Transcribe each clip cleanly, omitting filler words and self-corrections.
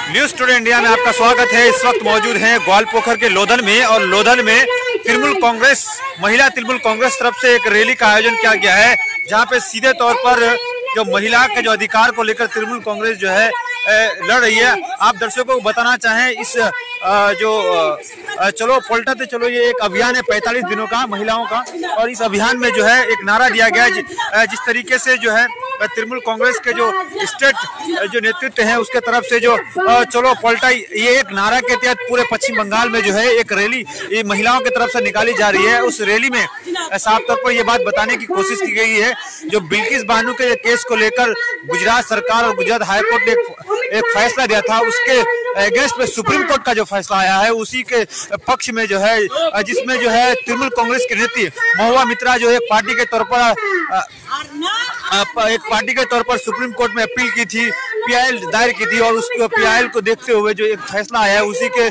News today India में आपका स्वागत है। इस वक्त मौजूद हैं ग्वालपोखर के लोधन में और लोधन में तृणमूल कांग्रेस महिला तृणमूल कांग्रेस तरफ से एक रैली का आयोजन किया गया है, जहां पे सीधे तौर पर जो महिला के जो अधिकार को लेकर तृणमूल कांग्रेस जो है लड़ रही है। आप दर्शकों को बताना चाहें इस चलो पलटाते चलो ये एक अभियान है 45 दिनों का महिलाओं का, और इस अभियान में जो है एक नारा दिया गया है जिस तरीके से जो है तृणमूल कांग्रेस के जो स्टेट जो नेतृत्व है उसके तरफ से जो चलो पलटा ये एक नारा के तहत पूरे पश्चिम बंगाल में जो है एक रैली ये महिलाओं की तरफ से निकाली जा रही है। उस रैली में साफ तौर पर ये बात बताने की कोशिश की गई है जो बिल्किस बानो के केस को लेकर गुजरात सरकार और गुजरात हाईकोर्ट ने एक फैसला दिया था, उसके अगेंस्ट में सुप्रीम कोर्ट का जो फैसला आया है उसी के पक्ष में जो है जिसमें जो है तृणमूल कांग्रेस के नेत्री महुआ मित्रा जो एक पार्टी के तौर पर सुप्रीम कोर्ट में अपील की थी, पीआईएल दायर की थी, और उस पीआईएल को देखते हुए जो एक फैसला आया है उसी के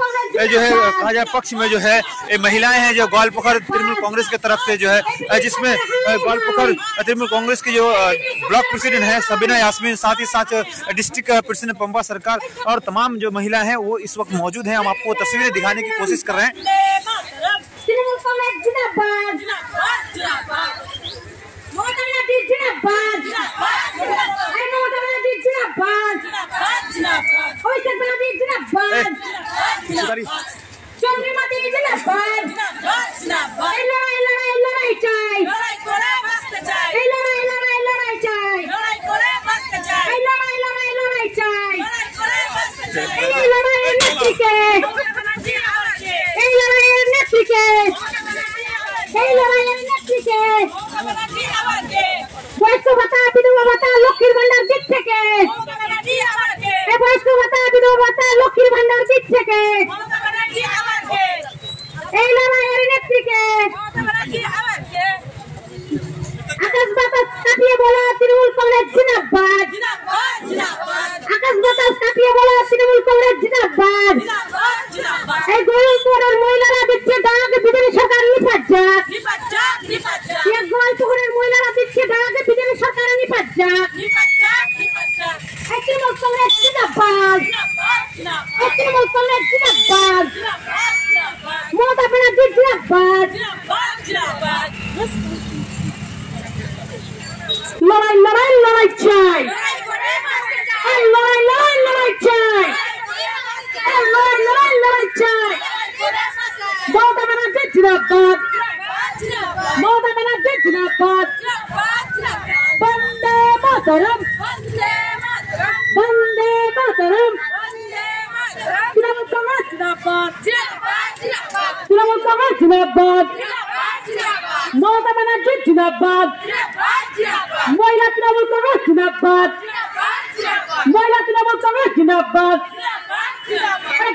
जो है कहा जाए पक्ष में जो है महिलाएं हैं जो ग्वालपोखर तृणमूल कांग्रेस की तरफ से जो है जिसमें ग्वालपोखर तृणमूल कांग्रेस की जो ब्लॉक प्रेसिडेंट है सबीना यास्मीन, साथ ही साथ डिस्ट्रिक्ट प्रेसिडेंट पंपा सरकार और तमाम जो महिलाएं हैं वो इस वक्त मौजूद हैं। हम आपको तस्वीरें दिखाने की कोशिश कर रहे हैं।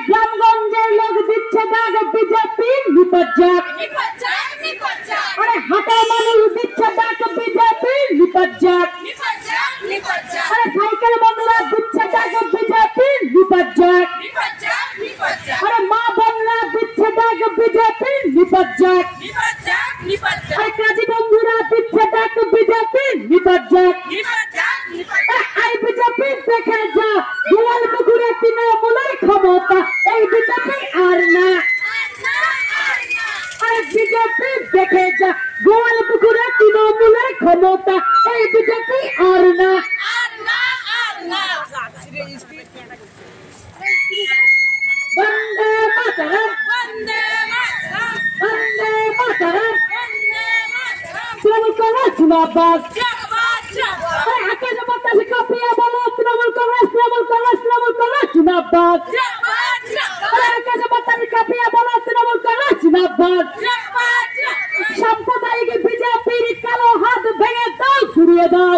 গ্রামগঞ্জের লোক দিচ্ছে ডাক বিজেপি নিপজ্জাক, আরে হাটের মানুষ দিচ্ছে ডাক বিজেপি নিপজ্জাক, আরে সাইকেল বন্ধুরা দিচ্ছে ডাক বিজেপি নিপজ্জাক, আরে মা বোনরা দিচ্ছে ডাক বিজেপি নিপজ্জাক, আরে কাজী বন্ধুরা দিচ্ছে ডাক বিজেপি নিপজ্জাক। এই বিজেপি দেখে যা গোয়ালপুকুরে তৃণমূলের ক্ষমতা, এই বিজেপি আর না, আরে বিজেপি দেখে যা গোয়ালপুকুরে তৃণমূলের ক্ষমতা, এই বিজেপি আর না। বন্দে মাতরম, বন্দে মাতরম, বন্দে মাতরম, তৃণমূল কংগ্রেস জিন্দাবাদ। হাতে জমাতে সে কাঁপিয়ে বলো তৃণমূল কংগ্রেস, তৃণমূল কংগ্রেস, তৃণমূল কংগ্রেস জিন্দাবাদ। হাতে জমাতে সে কাঁপিয়ে বলো তৃণমূল কংগ্রেস জিন্দাবাদ। সাম্প্রদায়িক বিজেপির কালো হাত ভেঙে দাও, ঘুরিয়ে দাও।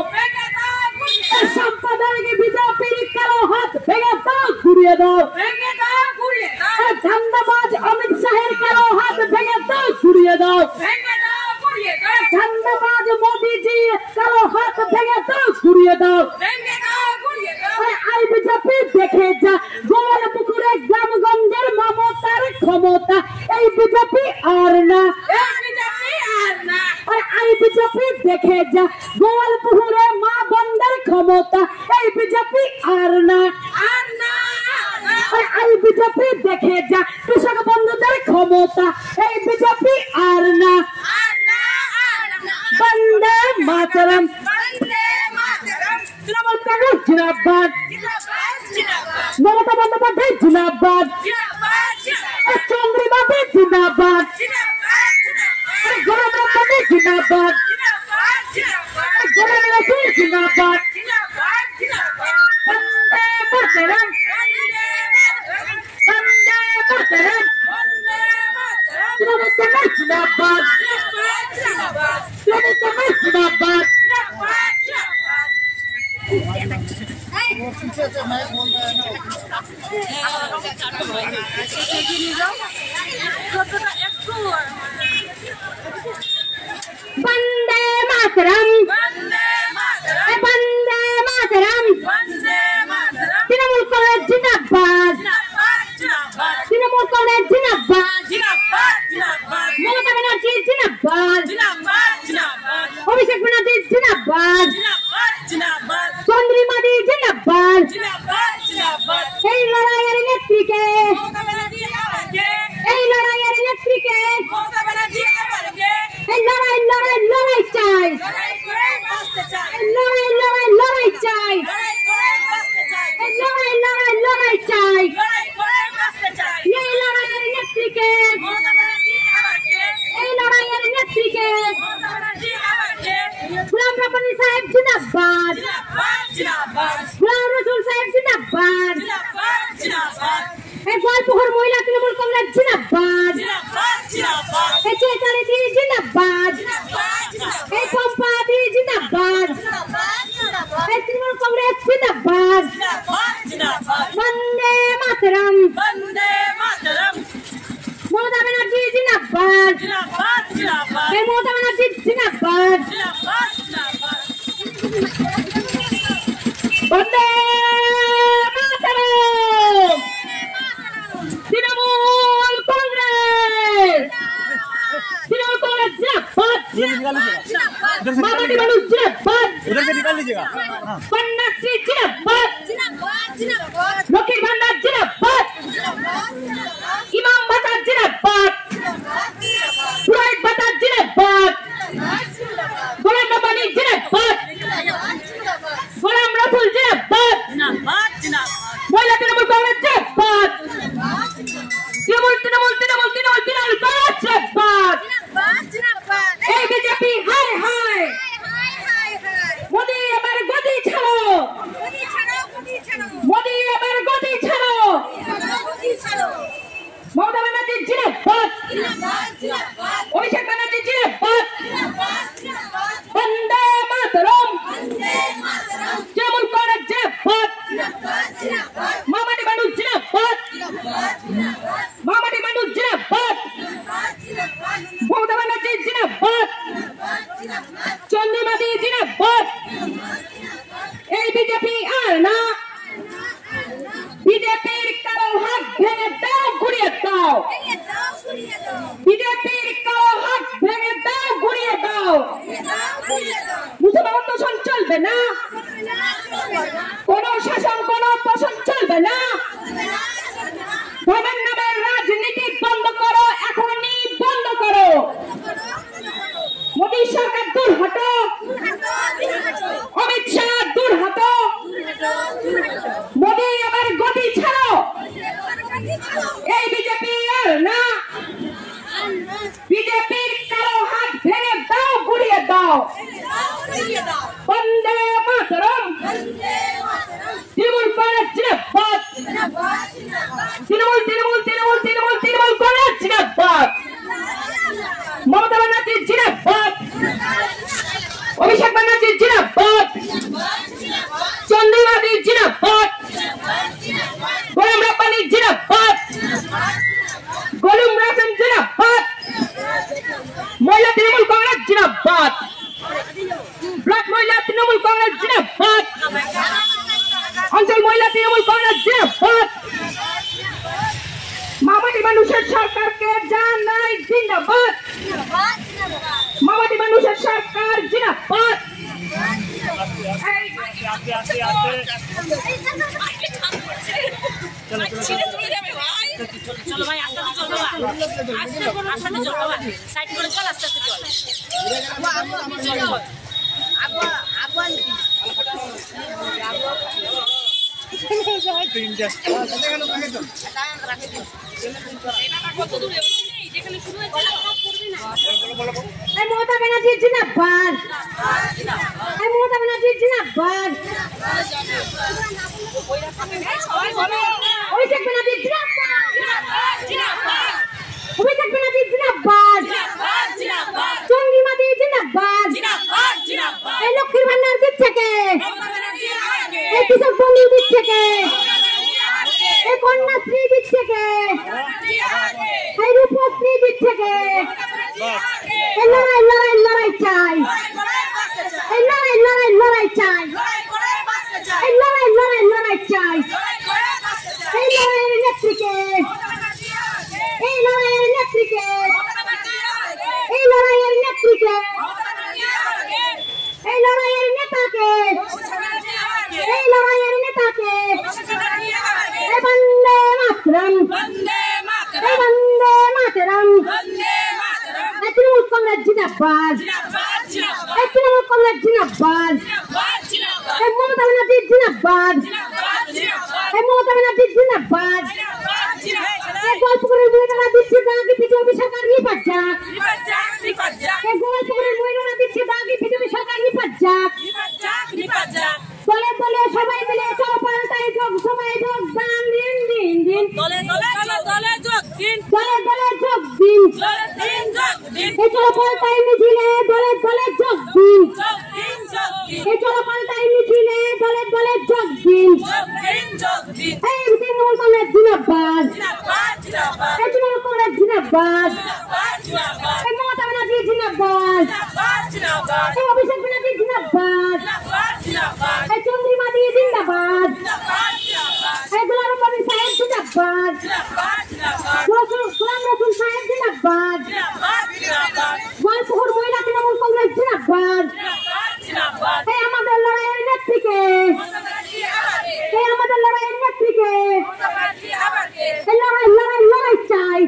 সাম্প্রদায়িক বিজেপির কালো হাত ভেঙে দাও, ঘুরিয়ে দাও। ধান্দাবাজ অমিত শাহের কালো হাত ভেঙে দাও, ঘুরিয়ে দাও। ধান্দাবাজ মোদিজি কালো হাত ভেঙে দাও, ঘুরিয়ে দাও। আই বিজেপি দেখে যা গোয়ালপুকুরে গ্রামগঞ্জের মমতার ক্ষমতা, এই বিজেপি আর না, আই বিজেপি দেখে যা গোয়ালপুকুরে মা বন্ধের ক্ষমতা, এই বিজেপি আর না। বিজেপি দেখে যা কৃষক বন্ধুদের ক্ষমতা এই বিজেপি আর না বন্দে মাতরম তৃণমূল কংগ্রেস জিন্দাবাদ মমতা বন্দ্যোপাধ্যায় জিন্দাবাদ চন্দ্রিমাদি জিন্দাবাদ গোলাম রব্বানী জিন্দাবাদ গোলাম রসুল জিন্দাবাদ বন্দে মাতরম বন্দে মাতরম তৃণমূল কংগ্রেস জিন্দাবাদ তৃণমূল কংগ্রেস জিন্দাবাদ वंदे मातरम वंदे मातरम तृणमूल कांग्रेस जिंदाबाद तृणमूल कांग्रेस जिंदाबाद ममता बनर्जी जिंदाबाद अभिषेक बनर्जी जिंदाबाद चंद्रिमा दी जिंदाबाद এই লড়াইয়ের নেত্রীকে এই লড়াইয়ের নেত্রীকে এই লড়াই লড়াই লড়াই চাই লড়াই লড়াই লড়াই চাই এই লড়াই লড়াই লড়াই চাই এই লড়াইয়ের নেত্রীকে এই লড়াইয়ের নেত্রীকে গোলাম রব্বানী সাহেব জিন্দাবাদ গোলাম রসুল সাহেব জিন্দাবাদ এই গোয়ালপুকুর মহিলা তৃণমূল কংগ্রেস জিন্দাবাদ এই চৈতালি দি জিন্দাবাদ এই পম্পা দি জিন্দাবাদ এই তৃণমূল কংগ্রেস জিন্দাবাদ বন্দে মাতরম মমতা ব্যানার্জি জিন্দাবাদ এই মমতা ব্যানার্জি জিন্দাবাদ বন্দে মাতরম তৃণমূল কংগ্রেস जिंदाबाद मामाटी बालू जिंदाबाद उधर से निकाल लीजिएगा पन्नासी जिंदाबाद लकीर भंडार जिंदाबाद इमाम भत्ता जिंदाबाद पुरोहित भत्ता जिंदाबाद गोलाम रब्बानी जिंदाबाद गोलाम रसूल जिंदाबाद महिला तृणमूल कांग्रेस जिंदाबाद तृणमूल तृणमूल तृणमूल तृणमूल तृणमूल कांग्रेस जिंदाबाद এই বিজেপি হায় হায় মোদি এবার গদি ছাড়ো মোদি এবার গদি ছাড়ো মমতা ব্যানার্জি জিন্দাবাদ অভিষেক ব্যানার্জি জিন্দাবাদ বন্দে মাতরম তৃণমূল কংগ্রেস জিন্দাবাদ মামাটি বানু জিন্দাবাদ মামাটি বানু জিন্দাবাদ মমতা ব্যানার্জি জিন্দাবাদ চন্দ্রিমা দি জিন্দাবাদ এই বিজেপি আর না বিজেপির কালো হাত ভেঙে দাও ঘুরিয়ে দাও বিজেপির কালো হাত ভেঙে দাও ঘুরিয়ে দাও মুসলমান শাসন চলবে না কোন শাসন কোন শাসন চলবে না ধর্মের নামের রাজনীতি বন্ধ করো এখনই বন্ধ করো মোদী সরকার দূর হটো অমিত শাহ দূর হটো মোদী এবার গদি ছাড়ো এই বিজেপি আর না বিজেপির কালো হাত ভেঙে দাও ঘুরিয়ে দাও বন্দে মাতরম তৃণমূল কংগ্রেস জিন্দাবাদ তৃণমূল তৃণমূল তৃণমূল তৃণমূল তৃণমূল কংগ্রেস জিন্দাবাদ মমতা ব্যানার্জি জিন্দাবাদ অভিষেক ব্যানার্জি জিন্দাবাদ চন্দ্রিমা দি জিন্দাবাদ গোলাম রব্বানী জিন্দাবাদ গোলাম রসুল জিন্দাবাদ মহিলা তৃণমূল কংগ্রেস জিন্দাবাদ ব্লক মহিলা তৃণমূল কংগ্রেস জিন্দাবাদ অঞ্চল মহিলা তৃণমূল কংগ্রেস জিন্দাবাদ মামাটি মানুষের সরকারকে জানাই জিন্দাবাদ মামাটি মানুষের সরকার জিন্দাবাদ चलो চলো ভাই আস্তে আস্তে চল বাবা আস্তে চল বাবা সাইড করে চল আস্তে আস্তে চল মমতা ব্যানার্জি জিন্দাবাদ মমতা ব্যানার্জি জিন্দাবাদ অভিষেক ব্যানার্জি জিন্দাবাদ অভিষেক ব্যানার্জি জিন্দাবাদ চন্দ্রিমা দি জিন্দাবাদ এই লক্ষ্মীর ভান্ডার দিচ্ছে কে এই কৃষক বন্ধু দিচ্ছে কে এই কন্যাশ্রী দিচ্ছে কে এই রূপশ্রী দিচ্ছে কে এই লড়াই লড়াই লড়াই চাই এই লড়াই লড়াই লড়াই চাই এই লড়াই লড়াই লড়াই চাই এই লড়াইয়ের নেত্রীকে এই লড়াইয়ের নেত্রীকে এই লড়াইয়ের নেত্রীকে এই লড়াইয়ের নেতাকে এই লড়াইয়ের নেতাকে এই বন্দে মাতরম এই বন্দে মাতরম এই তৃণমূল কংগ্রেস জিন্দাবাদ এই তৃণমূল কংগ্রেস জিন্দাবাদ এই মমতা ব্যানার্জি জিন্দাবাদ এই মমতা ব্যানার্জি জিন্দাবাদ এই গোয়ালপুকুরের মহিলারা দিচ্ছে দাঁড়াকে বিজেপি সরকার নিপাত যাক এই গোয়ালপুকুরের মহিলারা দিচ্ছে দাঁড়াকে বিজেপি সরকার নিপাত যাক দলে দলে সবাই মিলে চলো পাল্টাই যোগ সময় যোগ দান দিন দিন দিন দলে দলে যোগ দিন দলে দলে যোগ দিন এই চলো পাল্টাই মিছিলে দলে দলে যোগ দিন এই চলো পাল্টাই মিছিলে দলে দলে যোগ দিন এই তৃণমূল কংগ্রেস জিন্দাবাদ এই তৃণমূল কংগ্রেস জিন্দাবাদ এই মমতা ব্যানার্জি জিন্দাবাদ এই অভিষেক ব্যানার্জি জিন্দাবাদ এই চন্দ্রিমা দি জিন্দাবাদ এই গোলাম নবী সাহেব জিন্দাবাদ গোলাম রসুল সাহেব জিন্দাবাদ গোয়ালপুকুর মহিলা তৃণমূল কংগ্রেস জিন্দাবাদ এই আমাদের লড়াইয়ের নেত্রীকে এই আমাদের লড়াইয়ের নেত্রীকে এই লড়াই লড়াই লড়াই চাই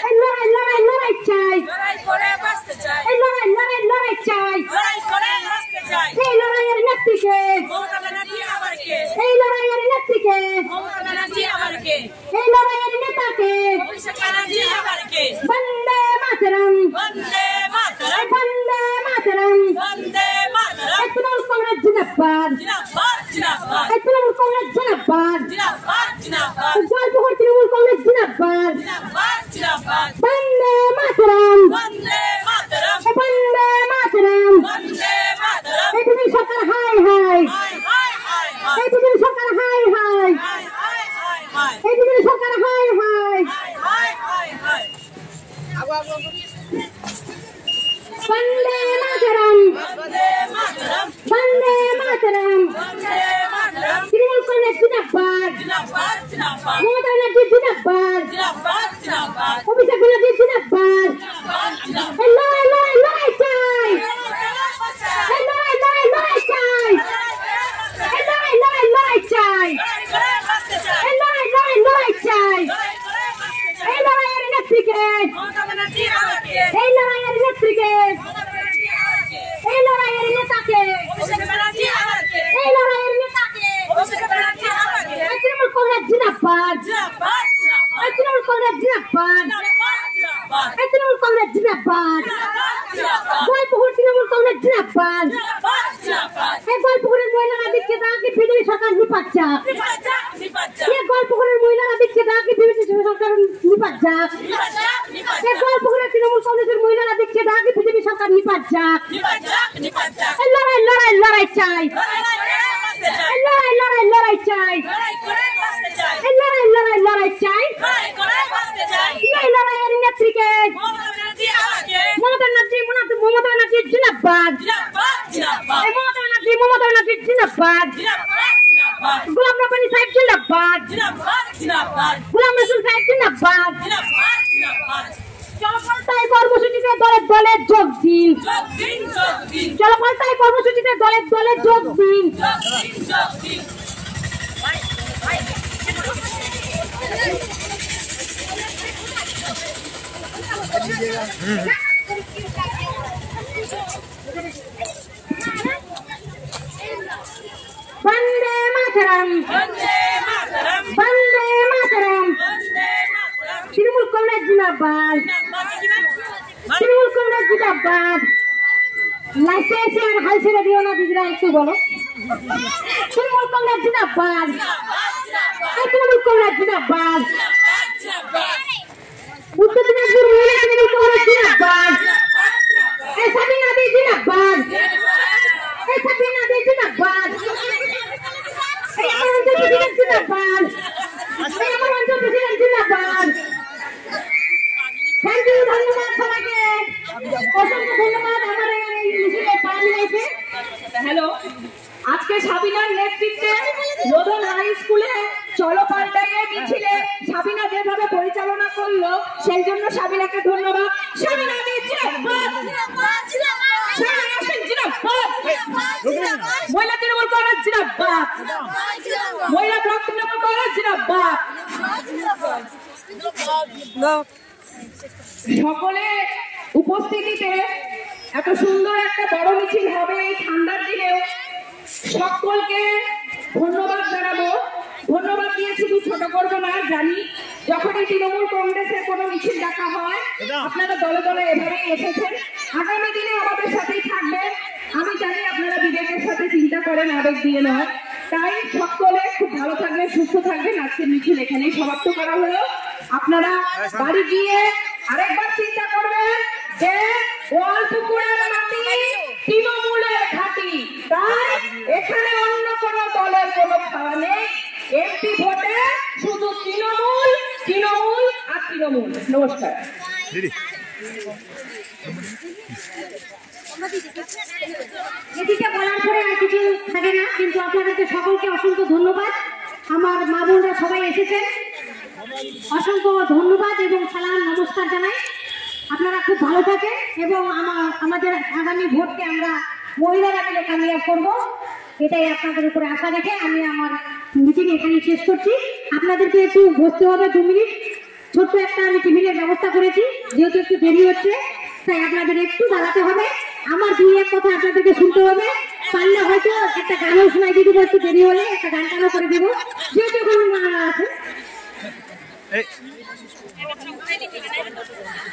এই লড়াই লড়াই লড়াই চাই এই লড়াই লড়াই লড়াই চাই এই লড়াইয়ের নেত্রীকে এই লড়াইয়ের নেত্রীকে এই লড়াইয়ের নেতাকে বন্দে মাতরম বন্দে মাতরম এই তৃণমূল কংগ্রেস জিন্দাবাদ এই তৃণমূল কংগ্রেস জিন্দাবাদ গোয়ালপুকুর তৃণমূল কংগ্রেস জিন্দাবাদ বন্দে মাতরম বন্দে মাতরম এই বিজেপি সরকার হাই হাই এই বিজেপি সরকার হাই হাই এই বিজেপি সরকার হাই হাই বন্দে মাতরম বন্দে মাতরম তৃণমূল কংগ্রেস জিন্দাবাদ মমতা ব্যানার্জি জিন্দাবাদ অভিষেক ব্যানার্জি জিন্দাবাদ এই লড়াই লড়াই লড়াই চাই এই লড়াই লড়াই লড়াই চাই এই লড়াই লড়াই লড়াই চাই এই লড়াই লড়াই লড়াই চাই এই লড়াইয়ের নেত্রীকে এই লড়াইয়ের নেত্রীকে এই লড়াইয়ের নেতাকে এই লড়াইয়ের নেতাকে এই তৃণমূল কংগ্রেস জিন্দাবাদ এই তৃণমূল কংগ্রেস জিন্দাবাদ এই তৃণমূল কংগ্রেস জিন্দাবাদ গোয়ালপুকুর তৃণমূল কংগ্রেস জিন্দাবাদ এই গোয়ালপুকুরের মহিলারা দিচ্ছে দাঁড়াকে বিজেপি সরকার নিপাত যাক এই গোয়ালপুকুরের মহিলারা দিচ্ছে দাঁড়াকে বিজেপি সরকার নিপাত যাক এই গোয়ালপুকুরের তৃণমূল কংগ্রেসের মহিলারা দিচ্ছে দাঁড়াকে বিজেপি সরকার নিপাত যাক এই লড়াই লড়াই লড়াই চাই এই লড়াই লড়াই লড়াই চাই এই লড়াই লড়াই লড়াই চাই এই লড়াইয়ের নেত্রীকে মমতা ব্যানার্জি জিন্দাবাদ এই মমতা ব্যানার্জি জিন্দাবাদ গোলাম নবী সাহেব জিন্দাবাদ গোলাম রসুল সাহেব জিন্দাবাদ চলপাল্টাই কর্মসূচিতে দলে দলে যোগ দিন চলপাল্টাই কর্মসূচিতে দলে দলে যোগ দিন वंदे मातरम, वंदे मातरम। तृणमूल कांग्रेस जिंदाबाद, तृणमूल कांग्रेस जिंदाबाद। लाइसेंस और हाल ছেড়ে দিও না দিদিরা, একটু বলো তৃণমূল কাংগ্রেস জিন্দাবাদ, তৃণমূল কাংগ্রেস জিন্দাবাদ। উত্তর দিনাজপুর মহিলা তৃণমূল কাংগ্রেস জিন্দাবাদ, সাবিনা দি জিন্দাবাদ, সাবিনা দি জিন্দাবাদ, আমার অঞ্চল প্রেসিডেন্ট জিন্দাবাদ, আমার অঞ্চল প্রেসিডেন্ট জিন্দাবাদ। থ্যাংক ইউ, ধন্যবাদ সবাইকে, অসংখ্য ধন্যবাদ। আমার এই মিছিলে পা মিলাইছে। হ্যালো, আজকে সাবিনার নেতৃত্বে রোদন হাই স্কুলে চলো পাল্টাইয়ে মিছিলে সাবিনা যেভাবে পরিচালনা করলো সেই জন্য সাবিনাকে ধন্যবাদ। সাবিনা দি জিন্দাবাদ, সাবিনা সিং জিন্দাবাদ, মহিলা তৃণমূল কংগ্রেস জিন্দাবাদ, মহিলা ব্লক তৃণমূল কংগ্রেস জিন্দাবাদ। সকলে উপস্থিতিতে এত সুন্দর একটা বড় মিছিল হবে এই ঠান্ডার দিনেও সকলকে ধন্যবাদ জানাবো। ধন্যবাদ দিয়ে শুধু ছোট করবো না, জানি যখনই তৃণমূল কংগ্রেসের কোনো মিছিল ডাকা হয় আপনারা দলে দলে এভাবেই এসেছেন, আগামী দিনে আমাদের সাথেই থাকবেন। আমি জানি আপনারা বিবেকের সাথে চিন্তা করেন, আবেগ দিয়ে নয়। তাই সকলে খুব ভালো থাকবেন, সুস্থ থাকবেন। আজকের মিছিল এখানেই সমাপ্ত করা হলো। আপনারা বাড়ি গিয়ে আরেকবার চিন্তা করবেন যে গোয়ালপুকুরের মাটি তৃণমূলের ঘাঁটি, তাই এখানে অন্য কোন দলের কোনো খাওয়া নেই। এমপি ভোটে শুধু তৃণমূল, তৃণমূল আর তৃণমূল। নমস্কার দিদি। এদিকে বলার পরে আর কিছু থাকে না, কিন্তু আপনাদেরকে সকলকে অসংখ্য ধন্যবাদ। আমার মা বোনরা সবাই এসেছেন, অসংখ্য ধন্যবাদ এবং সালাম নমস্কার জানাই। আপনারা খুব ভালো থাকেন এবং আমাদের আগামী ভোটকে আমরা মহিলারা মিলে কামিয়াব করবো, এটাই আপনাদের উপরে আশা রেখে আমি আমার মিটিং এখানে শেষ করছি। আপনাদেরকে একটু বসতে হবে 2 মিনিট, ছোট্ট একটা আমি টিফিনের ব্যবস্থা করেছি, যেহেতু একটু দেরি হচ্ছে তাই আপনাদের একটু দাঁড়াতে হবে। আমার 2-1 কথা আপনাদেরকে শুনতে হবে, পারলে হয়তো একটা গানও শোনাই দিয়ে দেবো, একটু দেরি হলে একটা গান টানও করে দেবো, যেহেতু এখন আছে।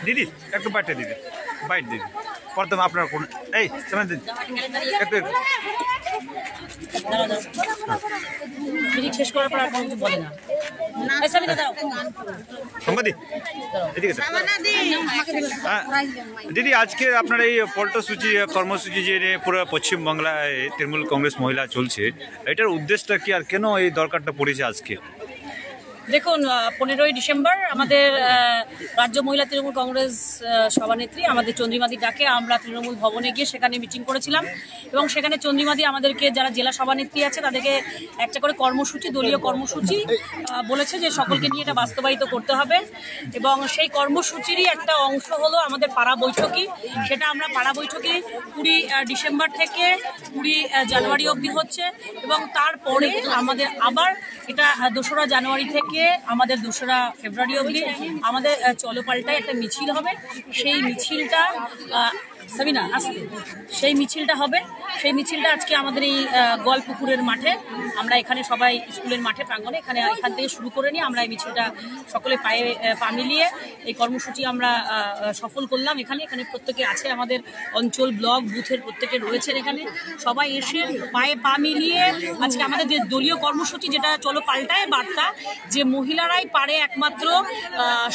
দিদি একটু বাইটে দিদি, বাইট দিদি প্রথম আপনার কোন এই সামনে দিদি একটু শেষ করার পর আর কিছু বলে না। দিদি আজকে আপনার এই পল্টসূচি কর্মসূচি যে পুরো পশ্চিমবাংলায় তৃণমূল কংগ্রেস মহিলা চলছে, এটার উদ্দেশ্যটা কি আর কেন এই দরকারটা পড়েছে আজকে? দেখুন, 15ই ডিসেম্বর আমাদের রাজ্য মহিলা তৃণমূল কংগ্রেস সভানেত্রী আমাদের চন্দ্রিমাদি ডাকে আমরা তৃণমূল ভবনে গিয়ে সেখানে মিটিং করেছিলাম এবং সেখানে চন্দ্রিমাদি আমাদেরকে যারা জেলা সভানেত্রী আছে তাদেরকে একটা করে কর্মসূচি, দলীয় কর্মসূচি বলেছে যে সকলকে নিয়ে এটা বাস্তবায়িত করতে হবে এবং সেই কর্মসূচিরই একটা অংশ হলো আমাদের পাড়া বৈঠকি। সেটা আমরা পাড়া বৈঠকি 20 ডিসেম্বর থেকে 20 জানুয়ারি অবধি হচ্ছে এবং তারপরে আমাদের আবার এটা 2রা জানুয়ারি থেকে আমাদের 2রা ফেব্রুয়ারি অবধি আমাদের চলো পাল্টায় একটা মিছিল হবে। সেই মিছিলটা সাবিনা আসতে সেই মিছিলটা হবে। সেই মিছিলটা আজকে আমাদের এই গোয়ালপুকুরের মাঠে, আমরা এখানে সবাই স্কুলের মাঠে প্রাঙ্গণে এখান থেকে শুরু করে নিয়ে আমরা এই মিছিলটা সকলে পা মিলিয়ে এই কর্মসূচি আমরা সফল করলাম। এখানে প্রত্যেকে আছে, আমাদের অঞ্চল ব্লক বুথের প্রত্যেকে রয়েছেন এখানে, সবাই এসে পায়ে পা মিলিয়ে আজকে আমাদের যে দলীয় কর্মসূচি যেটা চলো পাল্টায় বার্তা, যে মহিলারাই পারে একমাত্র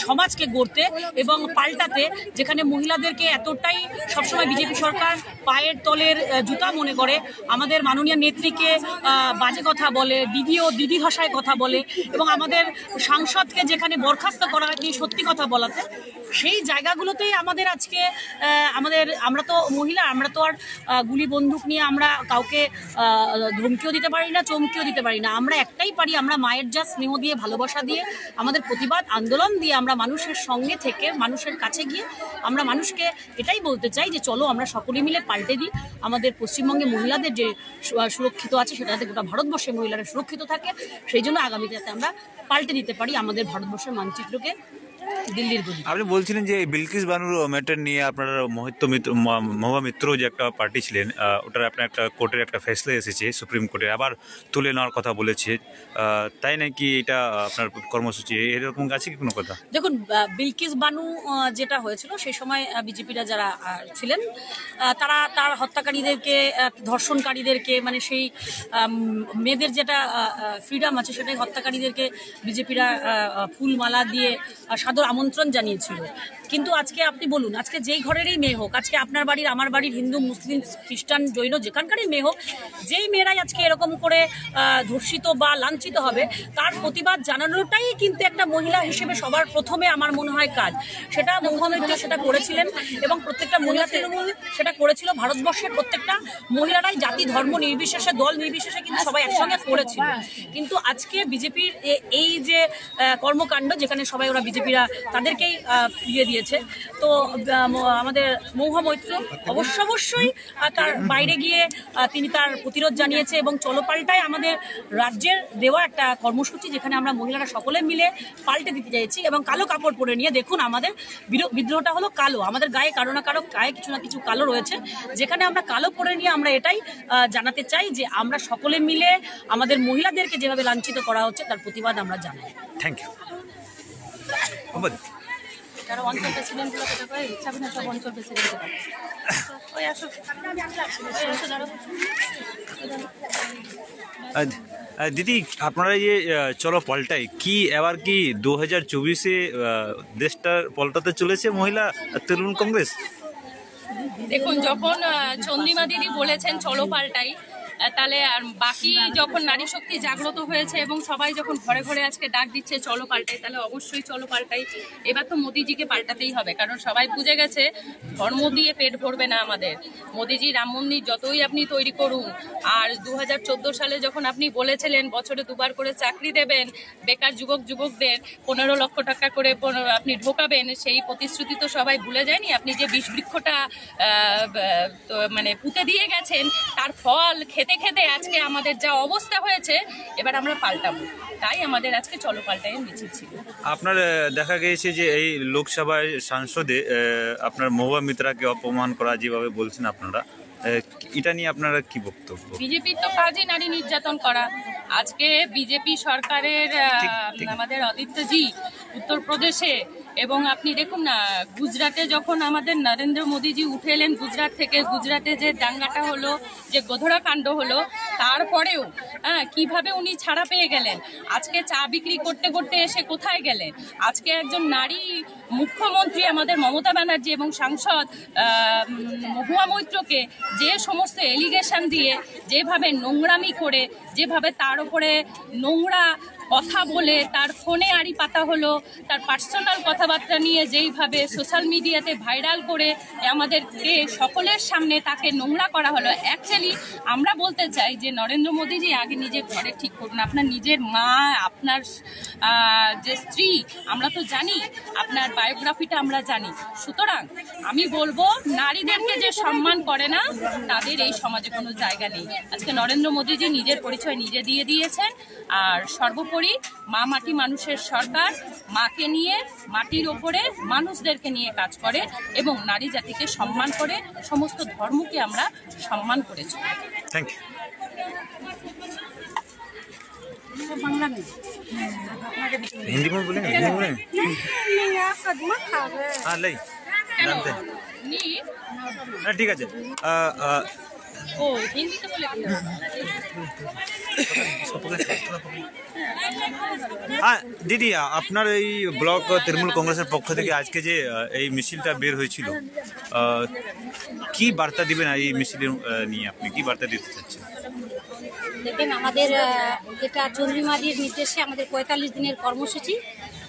সমাজকে গড়তে এবং পাল্টাতে, যেখানে মহিলাদেরকে এতটাই সবসময় বিজেপি সরকার পায়ের তলের জুতা মনে করে, আমাদের মাননীয় নেত্রীকে বাজে কথা বলে, দিদি ভাষায় কথা বলে এবং আমাদের সাংসদকে যেখানে বরখাস্ত করা হয় তিনি সত্যি কথা বলাতে, সেই জায়গাগুলোতেই আমাদের আজকে আমরা তো মহিলা, আমরা তো আর গুলি বন্দুক নিয়ে আমরা কাউকে ধমকিও দিতে পারি না, চমকিও দিতে পারি না। আমরা একটাই পারি, আমরা মায়ের যা স্নেহ দিয়ে, ভালোবাসা দিয়ে, আমাদের প্রতিবাদ আন্দোলন দিয়ে আমরা মানুষের সঙ্গে থেকে মানুষের কাছে গিয়ে আমরা মানুষকে এটাই বলতে চাই যে চলো আমরা সকলে মিলে পাল্টে দিই। আমাদের পশ্চিমবঙ্গে মহিলাদের যে সুরক্ষিত আছে সেটা যাতে গোটা ভারতবর্ষে মহিলারা সুরক্ষিত থাকে, সেই জন্য আগামীতে যাতে আমরা পাল্টে দিতে পারি আমাদের ভারতবর্ষের মানচিত্রকে। দিল্লির গলি। আপনি বলছিলেন যে বিলকিস বানুর ম্যাটার নিয়ে আপনারা মহুয়া মিত্র যে একটা পার্টি ছিলেন, ওটার আপনার একটা কোর্টের একটা ফেসলা এসেছে সুপ্রিম কোর্টে, আবার তুলে নেওয়ার কথা বলেছে, তাই নাকি এটা আপনার কর্মসূচি এরকম আছে কি কোনো কথা? দেখুন, বিলকিস বানু যেটা হয়েছিল সেই সময় বিজেপিরা যারা ছিলেন তারা তার হত্যাকারীদেরকে, ধর্ষণকারীদেরকে, মানে সেই মেয়েদের যেটা ফ্রিডম আছে সেটাই হত্যাকারীদেরকে বিজেপিরা ফুলমালা দিয়ে সাদর আমন্ত্রণ জানিয়েছিল। কিন্তু আজকে আপনি বলুন, আজকে যেই ঘরেরই মেয়ে হোক, আজকে আপনার বাড়ির, আমার বাড়ির, হিন্দু, মুসলিম, খ্রিস্টান, জৈন, যেখানকারই মেয়ে হোক, যেই মেয়েরাই আজকে এরকম করে ধর্ষিত বা লাঞ্ছিত হবে, তার প্রতিবাদ জানানোটাই কিন্তু একটা মহিলা হিসেবে সবার প্রথমে আমার মনে হয় কাজ। সেটা মহুয়া মিত্র সেটা করেছিলেন এবং প্রত্যেকটা মহিলা তৃণমূল সেটা করেছিল। ভারতবর্ষের প্রত্যেকটা মহিলারাই জাতি ধর্ম নির্বিশেষে, দল নির্বিশেষে কিন্তু সবাই একসঙ্গে করেছিল। কিন্তু আজকে বিজেপির এই যে কর্মকাণ্ড, যেখানে সবাই ওরা বিজেপিরা তাদেরকেই ইয়ে দিয়েছে, তো আমাদের মহুয়া মৈত্র অবশ্যই তার বাইরে গিয়ে তিনি তার প্রতিরোধ জানিয়েছে এবং চলো পাল্টায় আমাদের রাজ্যের দেওয়া একটা কর্মসূচি, যেখানে আমরা মহিলারা সকলে মিলে পাল্টে দিতে চাইছি এবং কালো কাপড় পরে নিয়ে, দেখুন আমাদের বিদ্রোহটা হলো কালো, আমাদের গায়ে কারো না কারো গায়ে কিছু না কিছু কালো রয়েছে, যেখানে আমরা কালো পরে নিয়ে আমরা এটাই জানাতে চাই যে আমরা সকলে মিলে আমাদের মহিলাদেরকে যেভাবে লাঞ্ছিত করা হচ্ছে তার প্রতিবাদ আমরা জানাই। Thank you. যারা অঞ্চল প্রেসিডেন্টগুলো যেটা করে ইচ্ছা না, সব অঞ্চল প্রেসিডেন্ট ওই আসো দিদি, আপনারা যে চলো পাল্টাই কি এবার কি 2024-এ দেশটার পাল্টাতে চলেছে মহিলা তৃণমূল কংগ্রেস? দেখুন, যখন চন্দ্রিমা দিদি বলেছেন চলো পাল্টাই, তাহলে আর বাকি যখন নারী শক্তি জাগ্রত হয়েছে এবং সবাই যখন ঘরে ঘরে আজকে ডাক দিচ্ছে চলো পাল্টাই, তাহলে অবশ্যই চলো পাল্টাই। এবার তো মোদিজিকে পাল্টাতেই হবে, কারণ সবাই বুঝে গেছে ধর্ম দিয়ে পেট ভরবে না আমাদের। মোদিজি রাম মন্দির যতই আপনি তৈরি করুন, আর 2014 সালে যখন আপনি বলেছিলেন বছরে 2 বার করে চাকরি দেবেন, বেকার যুবকদের 15 লক্ষ টাকা করে আপনি ঢোকাবেন, সেই প্রতিশ্রুতি তো সবাই ভুলে যায়নি। আপনি যে বিষ বৃক্ষটা মানে পুঁতে দিয়ে গেছেন, তার ফল খেতে খেতে আজকে আমাদের যা অবস্থা হয়েছে, এবার আমরা পাল্টাবো। তাই আমাদের আজকে চলো পাল্টাইয়ের মিছিল ছিল। আপনার দেখা গিয়েছে যে এই লোকসভায় সাংসদে আপনার মহুয়া মিত্রাকে অপমান করা যেভাবে বলছেন আপনারা, এটা নিয়ে আপনারা কি বক্তব্য? বিজেপির তো কাজই নারী নির্যাতন করা। আজকে বিজেপি সরকারের আমাদের আদিত্যজি উত্তরপ্রদেশে, এবং আপনি দেখুন না গুজরাটে যখন আমাদের নরেন্দ্র মোদীজি উঠে এলেন গুজরাট থেকে, গুজরাটে যে দাঙ্গাটা হলো, যে গোধরা কাণ্ড হলো, তারপরেও কিভাবে উনি ছাড়া পেয়ে গেলেন। আজকে চা বিক্রি করতে করতে এসে কোথায় গেলেন? আজকে একজন নারী মুখ্যমন্ত্রী আমাদের মমতা ব্যানার্জি এবং সাংসদ মহুয়া মৈত্রকে যে সমস্ত এলিগেশন দিয়ে, যেভাবে নোংরামি করে, যেভাবে তার উপরে নোংরা কথা বলে, তার ফোনে আড়ি পাতা হলো, তার পার্সোনাল কথাবার্তা নিয়ে যেইভাবে সোশ্যাল মিডিয়াতে ভাইরাল করে আমাদেরকে সকলের সামনে তাকে নোংরা করা হলো। অ্যাকচুয়ালি আমরা বলতে চাই যে নরেন্দ্র মোদীজি আগে নিজের ঘরে ঠিক করুন। আপনার নিজের মা, আপনার যে স্ত্রী, আমরা তো জানি, আপনার বায়োগ্রাফিটা আমরা জানি। সুতরাং আমি বলবো, নারীদেরকে যে সম্মান করে না, তাদের এই সমাজে কোনো জায়গা নেই। আজকে নরেন্দ্র মোদীজি নিজের পরিচয় নিজে দিয়ে দিয়েছেন। আর সর্বোপরি মা মাটি মানুষের সরকার, মাকে নিয়ে, মাটির ওপরে মানুষদেরকে নিয়ে কাজ করে এবং নারী জাতিকে সম্মান করে, সমস্ত ধর্মকে আমরা সম্মান করেছি। Thank you. हिंदी में बोलेंगे? हिंदी में बोलेंगे? हाँ नहीं जानते हैं। ना ठीक है। ও হিন্দিতে বলে হ্যাঁ দিদি, আপনার এই ব্লক তৃণমূল কংগ্রেসের পক্ষ থেকে আজকে যে এই মিছিলটা বের হয়েছিল, কি বার্তা দিবেন এই মিছিল নিয়ে? আপনি কি বার্তা দিতে চাচ্ছেন? দেখেন, আমাদের যেটা চন্দ্রিমাদির নির্দেশে আমাদের 45 দিনের কর্মসূচি,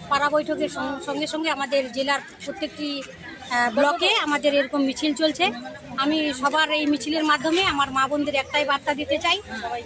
পাড়া বৈঠকের সঙ্গে সঙ্গে আমাদের জেলার প্রত্যেকটি ব্লকে আমাদের এরকম মিছিল চলছে। আমি সবার এই মিছিলের মাধ্যমে আমার মা বোনদের একটাই বার্তা দিতে চাই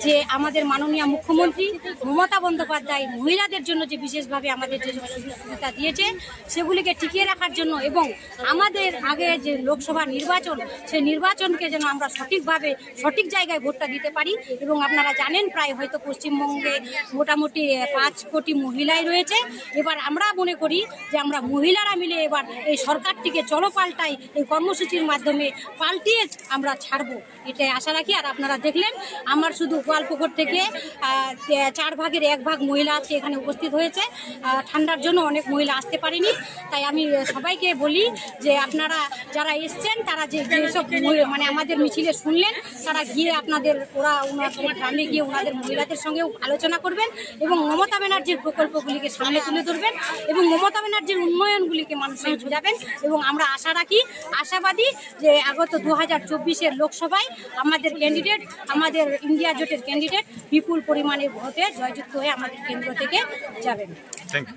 যে আমাদের মাননীয় মুখ্যমন্ত্রী মমতা বন্দ্যোপাধ্যায় মহিলাদের জন্য যে বিশেষভাবে আমাদের যে সুযোগ সুবিধা দিয়েছে সেগুলিকে টিকিয়ে রাখার জন্য এবং আমাদের আগে যে লোকসভা নির্বাচন সেই নির্বাচনকে যেন আমরা সঠিকভাবে সঠিক জায়গায় ভোটটা দিতে পারি। এবং আপনারা জানেন প্রায় হয়তো পশ্চিমবঙ্গে মোটামুটি 5 কোটি মহিলাই রয়েছে। এবার আমরা মনে করি যে আমরা মহিলারা মিলে এবার এই সরকারটিকে চলো পাল্টাই এই কর্মসূচির মাধ্যমে পাল্টিয়ে আমরা ছাড়বো, এটাই আশা রাখি। আর আপনারা দেখলেন আমার শুধু গোয়ালপুকুর থেকে 4 ভাগের 1 ভাগ মহিলা আজকে এখানে উপস্থিত হয়েছে। ঠান্ডার জন্য অনেক মহিলা আসতে পারেনি, তাই আমি সবাইকে বলি যে আপনারা যারা এসছেন তারা যেসব মানে আমাদের মিছিলে শুনলেন তারা গিয়ে ওনাদের গ্রামে গিয়ে ওনাদের মহিলাদের সঙ্গেও আলোচনা করবেন এবং মমতা ব্যানার্জির প্রকল্পগুলিকে সামনে তুলে ধরবেন এবং মমতা ব্যানার্জির উন্নয়নগুলিকে মানুষের বোঝাবেন। এবং আমরা আশাবাদী যে আগত 2024-এর লোকসভায় আমাদের ক্যান্ডিডেট, আমাদের ইন্ডিয়া জোটের ক্যান্ডিডেট বিপুল পরিমাণে ভোটে জয়যুক্ত হয়ে আমাদের কেন্দ্র থেকে যাবেন। Thank you.